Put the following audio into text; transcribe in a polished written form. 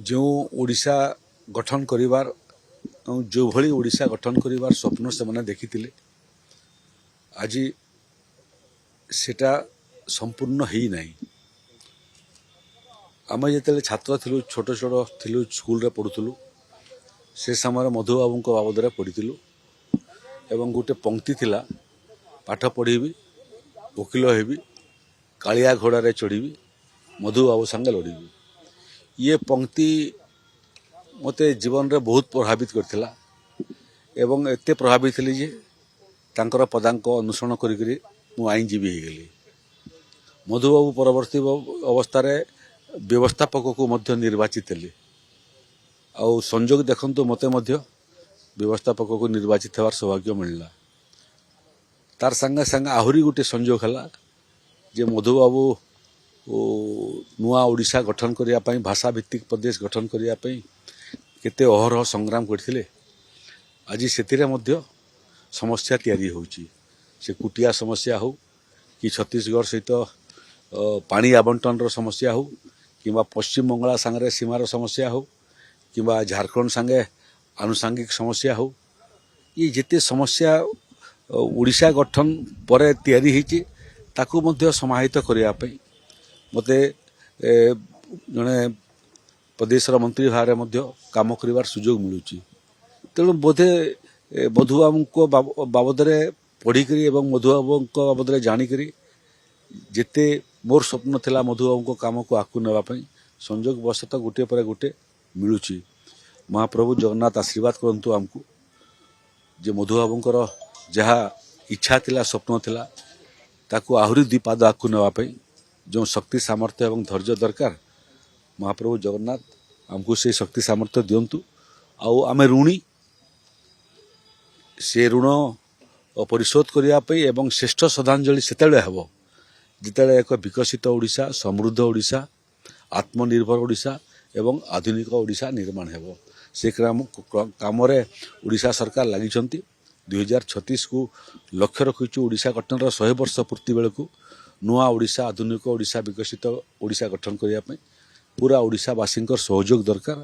जो ओडिशा गठन करिवार जो भली ओडिशा गठन करिवार स्वप्न से मैंने देखी आज सेटा संपूर्ण ही नहीं। आम जिते छात्र थिलु छोट छोट थिलु स्कूल रे पढ़ुलु से समय मधु बाबू बाबद पढ़ीलु एवं गोटे पंक्ति थिला पाठ पढ़ी वकिल हेबी कालिया घोड़े चढ़ी मधु बाबू संगे लड़ी। ये पंक्ति मते जीवन रे बहुत प्रभावित करथिला एवं एते प्रभावित थी जे तांकर पदांक अनुसरण करी मु आईनजीवी हो गली। मधुबाबू परवर्ती अवस्था व्यवस्थापक को मध्य निर्वाचित हेली। आउ संजोग देखंतु मते मध्य व्यवस्थापक को निर्वाचित होवार सौभाग्य मिलला। तार संगे संगे आहुरी गोटे संजोग है जे मधुबाबू नुआ ओडिशा गठन करने भाषा भित्तिक प्रदेश गठन करने केते अहरह संग्राम करथिले। आज से समस्या तैयारी होउची। से कुटिया समस्या हो कि छत्तीसगढ़ सहित पानी आवंटन समस्या हो कि पश्चिम बंगाल सांगे सीमार समस्या हो कि झारखंड सांगे आनुषांगिक समस्या हो, ये जिते समस्या ओडिशा गठन पर तैयारी होती ताकू मध्य समाहित करने मते जड़े प्रदेशर मंत्री भाव में काम कर सुजोग मिलूँ। तेणु बोधे मधुबाबू बाबद पढ़िक मधुबाबू बाबद जाणिक जिते मोर स्वप्न थिला मधुबाबू काम को आकु नापी संजोग बशतः गोटे पर गोटे मिलूँ। महाप्रभु जगन्नाथ आशीर्वाद करंतु आमको जे मधुबाबूंकर जहाँ इच्छा थिला स्वप्न थिला ताकू आहुरी दुई पाद आगू नापी जो शक्ति सामर्थ्य एवं धैर्य दरकार महाप्रभु जगन्नाथ आमको से शक्ति सामर्थ्य दिंतु। आमे ऋणी से ऋण परिशोध करने एवं श्रेष्ठ श्रद्धांजलि सेतेबेले हेबो जितेबाला एक विकसित ओडिशा समृद्ध ओडिशा आत्मनिर्भर ओडिशा एवं आधुनिक ओडिशा निर्माण हेबो। से काम ओडिशा सरकार लगी 2036 को लक्ष्य रखीचु ओडिशा गठन 100 वर्ष पूर्ति बेलू नुआ ओडिशा आधुनिक ओडिशा विकसित ओडिशा गठन करने पूरा ओडिशावासी सहयोग दरकार।